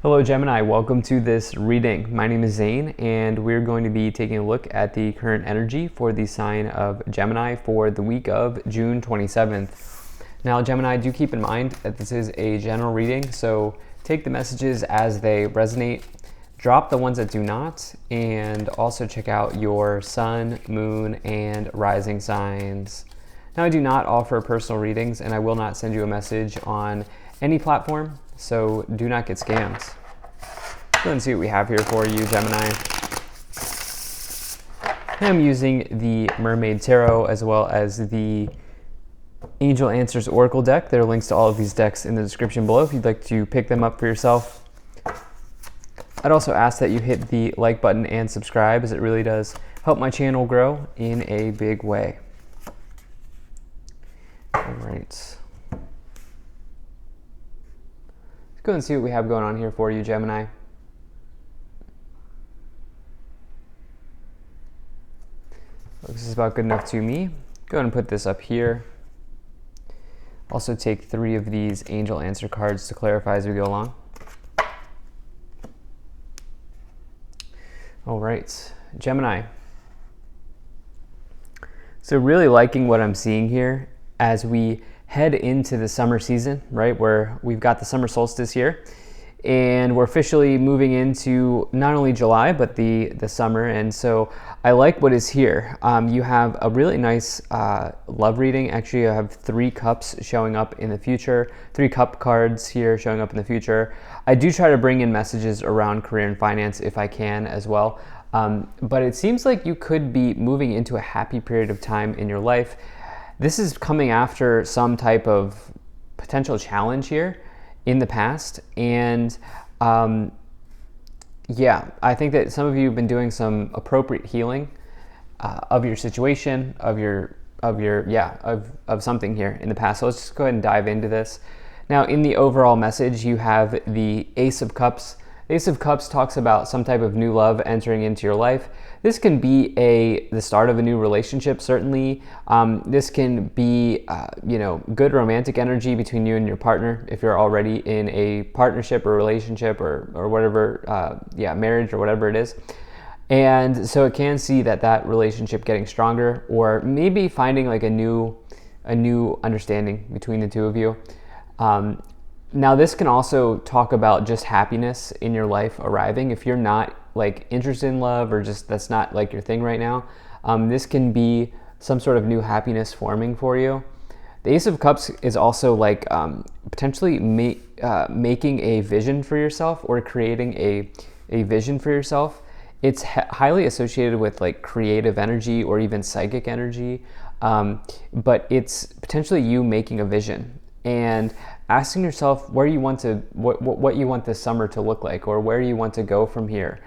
Hello Gemini, welcome to this reading. My name is Zane and we're going to be taking a look at the current energy for the sign of Gemini for the week of June 27th. Now Gemini, do keep in mind that this is a general reading, so take the messages as they resonate, drop the ones that do not, and also check out your sun, moon, and rising signs. Now I do not offer personal readings and I will not send you a message on any platform, so do not get scammed. Let's see what we have here for you, Gemini. I'm using the Mermaid Tarot as well as the Angel Answers Oracle deck. There are links to all of these decks in the description below if you'd like to pick them up for yourself. I'd also ask that you hit the like button and subscribe, as it really does help my channel grow in a big way. All right. Let's go and see what we have going on here for you, Gemini. Looks is about good enough to me. Go ahead and put this up here. Also take 3 of these angel answer cards to clarify as we go along. All right, Gemini. So really liking what I'm seeing here as we head into the summer season, right, where we've got the summer solstice here, and we're officially moving into not only July, but the summer. And so I like what is here. You have a really nice love reading. Actually, you have 3 cups showing up in the future, 3 cup cards here showing up in the future. I do try to bring in messages around career and finance if I can as well. But it seems like you could be moving into a happy period of time in your life. This is coming after some type of potential challenge here in the past. And yeah, I think that some of you have been doing some appropriate healing of your situation, of something here in the past. So let's just go ahead and dive into this. Now, in the overall message, you have the Ace of Cups. Ace of Cups talks about some type of new love entering into your life. This can be the start of a new relationship, certainly. This can be, good romantic energy between you and your partner if you're already in a partnership or relationship or whatever, marriage or whatever it is. And so it can see that relationship getting stronger, or maybe finding like a new understanding between the two of you. Now this can also talk about just happiness in your life arriving. If you're not like interested in love, or just that's not like your thing right now, this can be some sort of new happiness forming for you. The Ace of Cups is also like potentially making a vision for yourself, or creating a vision for yourself. It's highly associated with like creative energy or even psychic energy, but it's potentially you making a vision and asking yourself where you want to, what you want this summer to look like, or where you want to go from here.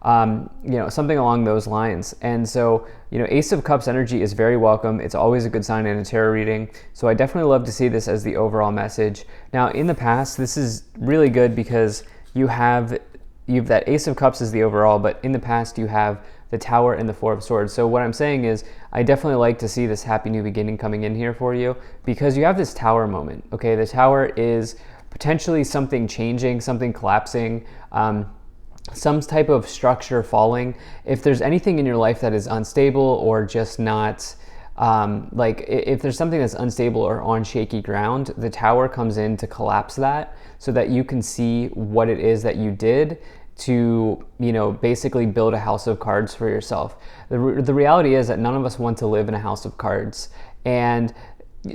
Something along those lines. And so, Ace of Cups energy is very welcome. It's always a good sign in a tarot reading. So I definitely love to see this as the overall message. Now, in the past, this is really good because you've that Ace of Cups is the overall, but in the past you have the Tower and the 4 of Swords. So what I'm saying is I definitely like to see this happy new beginning coming in here for you, because you have this Tower moment. Okay, the Tower is potentially something changing, something collapsing, some type of structure falling. If there's anything in your life that is unstable or just not, if there's something that's unstable or on shaky ground, the Tower comes in to collapse that, so that you can see what it is that you did to, basically build a house of cards for yourself. The reality is that none of us want to live in a house of cards. And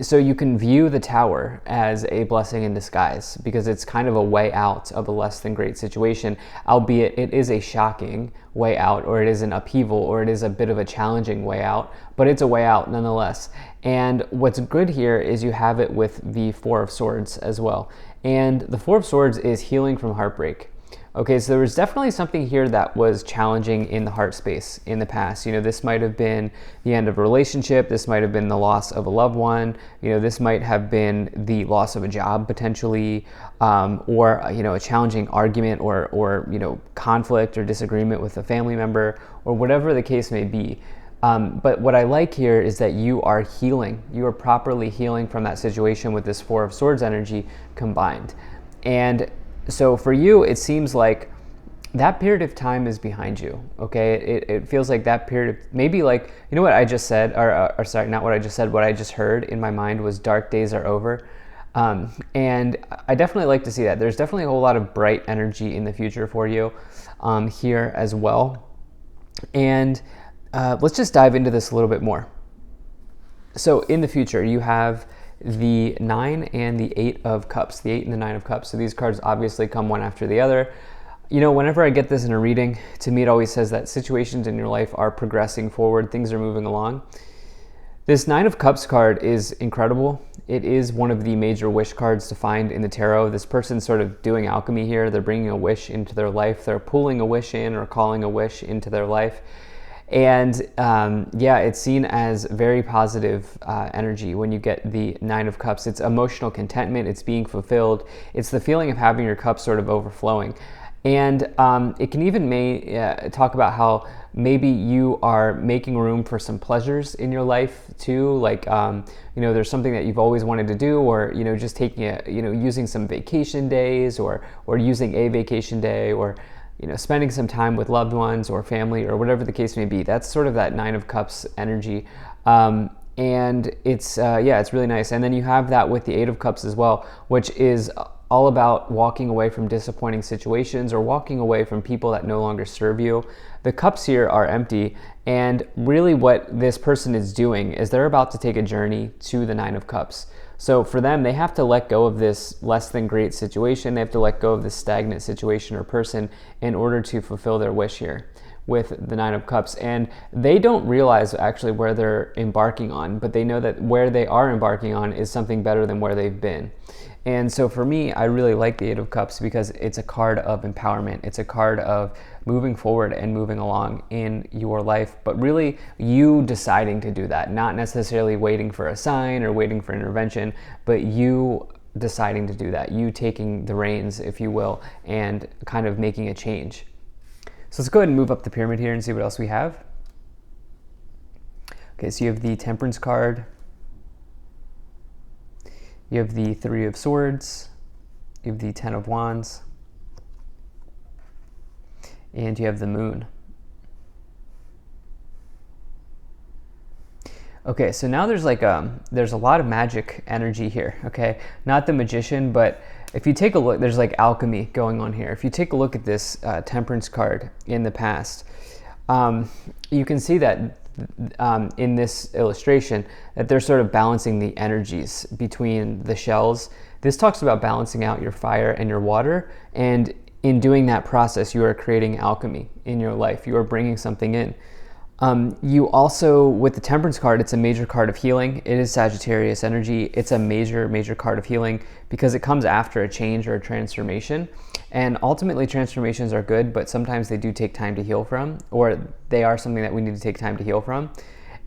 so you can view the Tower as a blessing in disguise, because it's kind of a way out of a less than great situation, albeit it is a shocking way out, or it is an upheaval, or it is a bit of a challenging way out, but it's a way out nonetheless. And what's good here is you have it with the 4 of Swords as well. And the 4 of Swords is healing from heartbreak. Okay, so there was definitely something here that was challenging in the heart space in the past. This might have been the end of a relationship. This might have been the loss of a loved one. This might have been the loss of a job potentially, or a challenging argument or conflict or disagreement with a family member, or whatever the case may be. But what I like here is that you are healing. You are properly healing from that situation with this 4 of Swords energy combined. And So for you, it seems like that period of time is behind you, okay? It feels like that period of, maybe like, you know what I just said, or sorry, not what I just said, what I just heard in my mind was dark days are over. And I definitely like to see that. There's definitely a whole lot of bright energy in the future for you here as well. And let's just dive into this a little bit more. So in the future, you have the 9 and the 8 of Cups, the 8 and the 9 of Cups. So these cards obviously come one after the other. You know, whenever I get this in a reading, to me it always says that situations in your life are progressing forward, things are moving along. This 9 of Cups card is incredible. It is one of the major wish cards to find in the tarot. This person's sort of doing alchemy here. They're bringing a wish into their life. They're pulling a wish in or calling a wish into their life. And yeah, it's seen as very positive energy when you get the 9 of Cups. It's emotional contentment. It's being fulfilled. It's the feeling of having your cup sort of overflowing. And it can even talk about how maybe you are making room for some pleasures in your life too. Like, you know, there's something that you've always wanted to do, or, you know, just taking using some vacation days, or using a vacation day, or, you know, spending some time with loved ones or family or whatever the case may be. That's sort of that 9 of Cups energy. And it's, yeah, it's really nice. And then you have that with the 8 of Cups as well, which is all about walking away from disappointing situations or walking away from people that no longer serve you. The cups here are empty, and really what this person is doing is they're about to take a journey to the 9 of Cups. So for them, they have to let go of this less than great situation. They have to let go of this stagnant situation or person in order to fulfill their wish here with the 9 of Cups. And they don't realize actually where they're embarking on, but they know that where they are embarking on is something better than where they've been. And so for me, I really like the 8 of Cups because it's a card of empowerment. It's a card of moving forward and moving along in your life, but really you deciding to do that, not necessarily waiting for a sign or waiting for intervention, but you deciding to do that, you taking the reins, if you will, and kind of making a change. So let's go ahead and move up the pyramid here and see what else we have. Okay, so you have the Temperance card. You have the 3 of Swords. You have the 10 of Wands. And you have the Moon. Okay, so now there's like there's a lot of magic energy here, okay? Not the Magician, but if you take a look, there's like alchemy going on here. If you take a look at this Temperance card in the past, you can see that in this illustration that they're sort of balancing the energies between the shells. This talks about balancing out your fire and your water, and in doing that process, you are creating alchemy in your life. You are bringing something in. You also, with the Temperance card, it's a major card of healing. It is Sagittarius energy. It's a major card of healing because it comes after a change or a transformation. And ultimately, transformations are good, but sometimes they do take time to heal from, or they are something that we need to take time to heal from.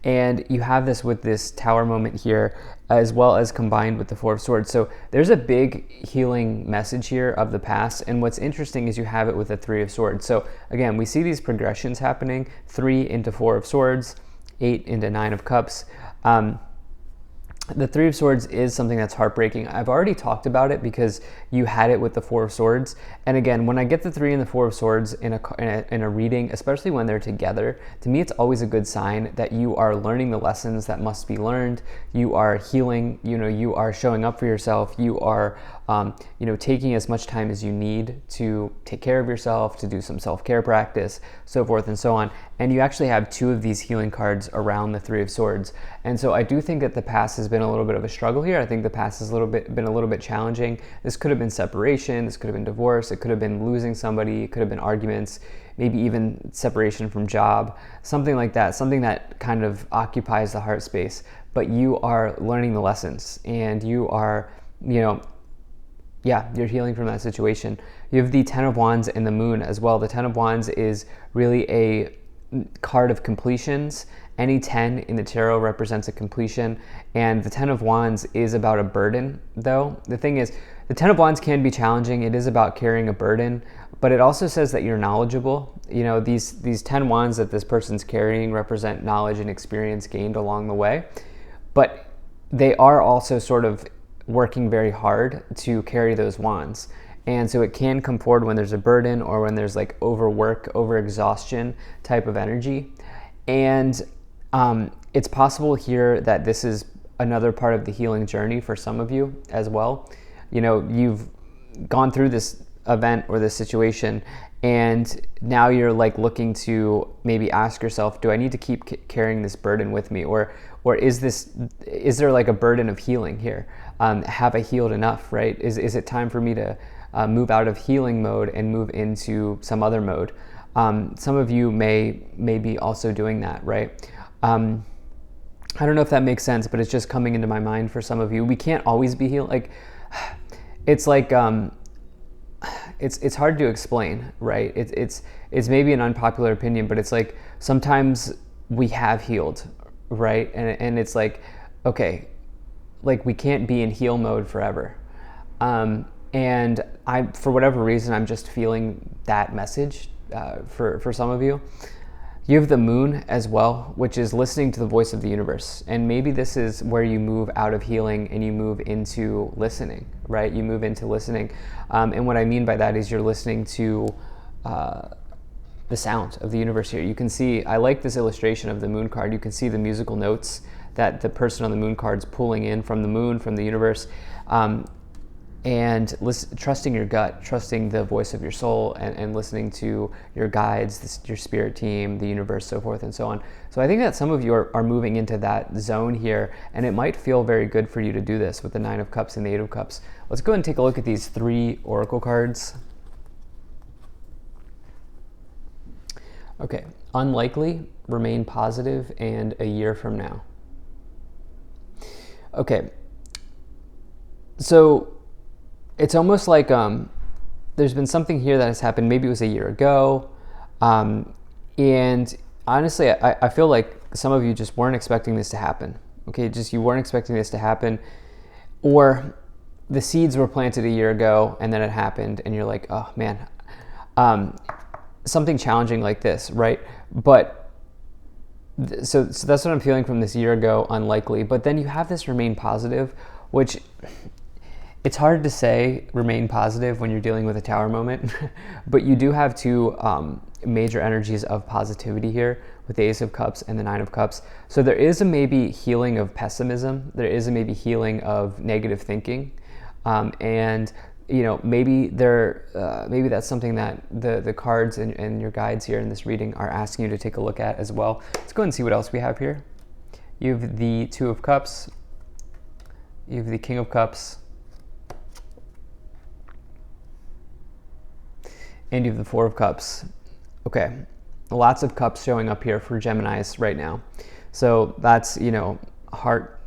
And you have this with this Tower moment here, as well as combined with the 4 of Swords. So there's a big healing message here of the past. And what's interesting is you have it with the 3 of Swords. So again, we see these progressions happening, 3 into 4 of Swords, 8 into 9 of Cups. The 3 of Swords is something that's heartbreaking. I've already talked about it because you had it with the 4 of Swords. And again, when I get the 3 and the 4 of Swords in a reading, especially when they're together, to me it's always a good sign that you are learning the lessons that must be learned. You are healing, you know, you are showing up for yourself. You are, you know, taking as much time as you need to take care of yourself, to do some self-care practice, so forth and so on. And you actually have 2 of these healing cards around the 3 of Swords. And so I do think that the past has been a little bit of a struggle here. I think the past has been a little bit challenging. This could have been separation, this could have been divorce, it could have been losing somebody, it could have been arguments, maybe even separation from job, something like that, something that kind of occupies the heart space. But you are learning the lessons, and you are, you know, yeah, you're healing from that situation. You have the 10 of Wands and the Moon as well. The 10 of Wands is really a card of completions. Any 10 in the tarot represents a completion, and the 10 of Wands is about a burden, though. The thing is, the 10 of Wands can be challenging. It is about carrying a burden, but it also says that you're knowledgeable. You know, these 10 wands that this person's carrying represent knowledge and experience gained along the way, but they are also sort of working very hard to carry those wands. And so it can come forward when there's a burden or when there's like overwork, overexhaustion type of energy. And it's possible here that this is another part of the healing journey for some of you as well. You know, you've gone through this event or this situation, and now you're like looking to maybe ask yourself, do I need to keep carrying this burden with me? Or is there like a burden of healing here? Have I healed enough, right? Is it time for me to move out of healing mode and move into some other mode? Some of you may be also doing that, right? I don't know if that makes sense, but it's just coming into my mind for some of you. We can't always be healed. Like, it's like, it's hard to explain, right? It's maybe an unpopular opinion, but it's like sometimes we have healed, right? And it's like, okay, like we can't be in heal mode forever. And for whatever reason, I'm just feeling that message for some of you. You have the moon as well, which is listening to the voice of the universe. And maybe this is where you move out of healing and you move into listening, right? You move into listening. And what I mean by that is you're listening to the sound of the universe here. You can see, I like this illustration of the moon card. You can see the musical notes that the person on the moon card's pulling in from the moon, from the universe. And trusting your gut, trusting the voice of your soul, and listening to your guides, your spirit team, the universe, so forth and so on. So I think that some of you are moving into that zone here, and it might feel very good for you to do this with the 9 of Cups and the 8 of Cups. Let's go ahead and take a look at these 3 oracle cards. Okay, unlikely, remain positive, and a year from now. Okay, so it's almost like there's been something here that has happened. Maybe it was a year ago. And honestly, I feel like some of you just weren't expecting this to happen. Okay, just you weren't expecting this to happen. Or the seeds were planted a year ago and then it happened and you're like, oh man, something challenging like this, right? But so that's what I'm feeling from this year ago, unlikely. But then you have this remain positive, which it's hard to say remain positive when you're dealing with a tower moment, but you do have 2 major energies of positivity here with the Ace of Cups and the 9 of Cups. So there is a maybe healing of pessimism. There is a maybe healing of negative thinking. And you know, maybe that's something that the cards and your guides here in this reading are asking you to take a look at as well. Let's go ahead and see what else we have here. You have the 2 of Cups. You have the King of Cups. And you have the 4 of Cups. Okay, lots of cups showing up here for Geminis right now. So that's, you know, heart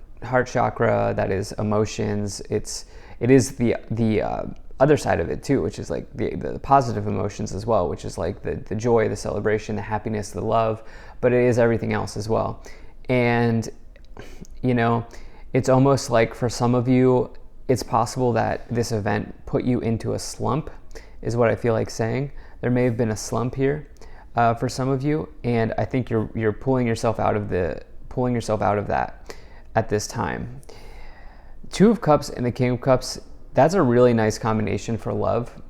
chakra, that is emotions. It is the other side of it too, which is like the positive emotions as well, which is like the joy, the celebration, the happiness, the love, but it is everything else as well. And, you know, it's almost like for some of you, it's possible that this event put you into a slump, is what I feel like saying. There may have been a slump here for some of you, and I think you're pulling yourself out of that at this time. 2 of Cups and the King of Cups, that's a really nice combination for love.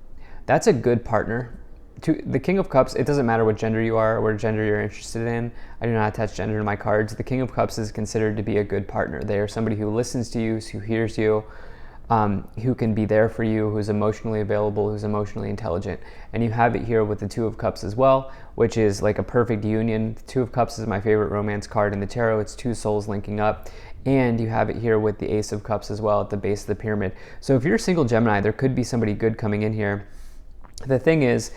That's a good partner. The King of Cups, it doesn't matter what gender you are or what gender you're interested in. I do not attach gender to my cards. The King of Cups is considered to be a good partner. They are somebody who listens to you, who hears you, who can be there for you, who's emotionally available, who's emotionally intelligent. And you have it here with the 2 of Cups as well, which is like a perfect union. 2 of Cups is my favorite romance card in the tarot. It's 2 souls linking up. And you have it here with the Ace of Cups as well at the base of the pyramid. So if you're a single Gemini, there could be somebody good coming in here. The thing is,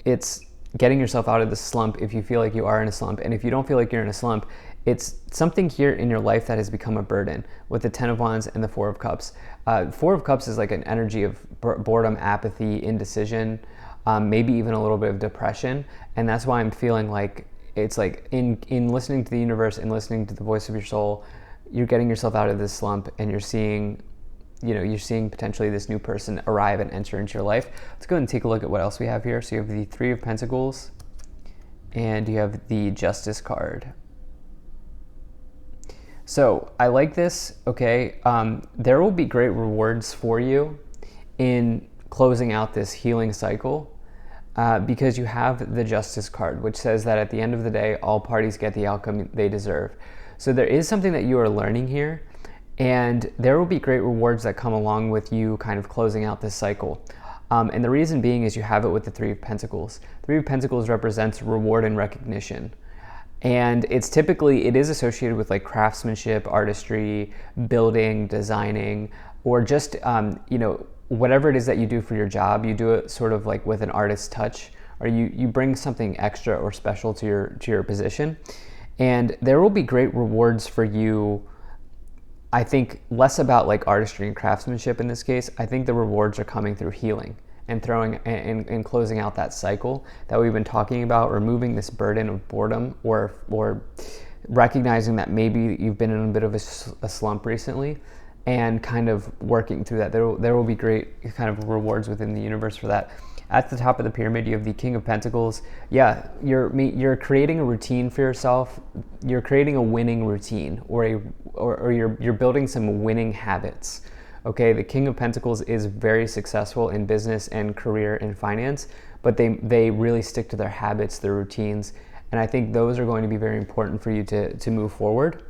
it's getting yourself out of the slump if you feel like you are in a slump. And if you don't feel like you're in a slump, it's something here in your life that has become a burden with the 10 of Wands and the 4 of Cups. 4 of Cups is like an energy of boredom, apathy, indecision, maybe even a little bit of depression. And that's why I'm feeling like it's like in listening to the universe and listening to the voice of your soul, you're getting yourself out of this slump and you're seeing potentially this new person arrive and enter into your life. Let's go ahead and take a look at what else we have here. So you have the 3 of Pentacles and you have the Justice card. So I like this, okay? There will be great rewards for you in closing out this healing cycle, because you have the Justice card, which says that at the end of the day, all parties get the outcome they deserve. So there is something that you are learning here, and there will be great rewards that come along with you kind of closing out this cycle. And the reason being is you have it with the Three of Pentacles. Three of Pentacles represents reward and recognition. And it is associated with like craftsmanship, artistry, building, designing, or just, whatever it is that you do for your job, you do it sort of like with an artist's touch, or you bring something extra or special to your position. And there will be great rewards for you. I think less about like artistry and craftsmanship in this case. I think the rewards are coming through healing and closing out that cycle that we've been talking about, removing this burden of boredom, or recognizing that maybe you've been in a bit of a slump recently, and kind of working through that. There will be great kind of rewards within the universe for that. At the top of the pyramid, you have the King of Pentacles. Yeah, you're creating a routine for yourself. You're creating a winning routine, or you're building some winning habits. Okay, the King of Pentacles is very successful in business and career and finance, but they really stick to their habits, their routines, and I think those are going to be very important for you to move forward.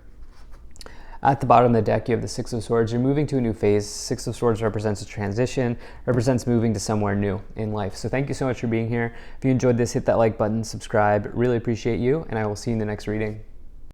At the bottom of the deck, you have the Six of Swords. You're moving to a new phase. Six of Swords represents a transition, represents moving to somewhere new in life. So thank you so much for being here. If you enjoyed this, hit that like button, subscribe. Really appreciate you, and I will see you in the next reading.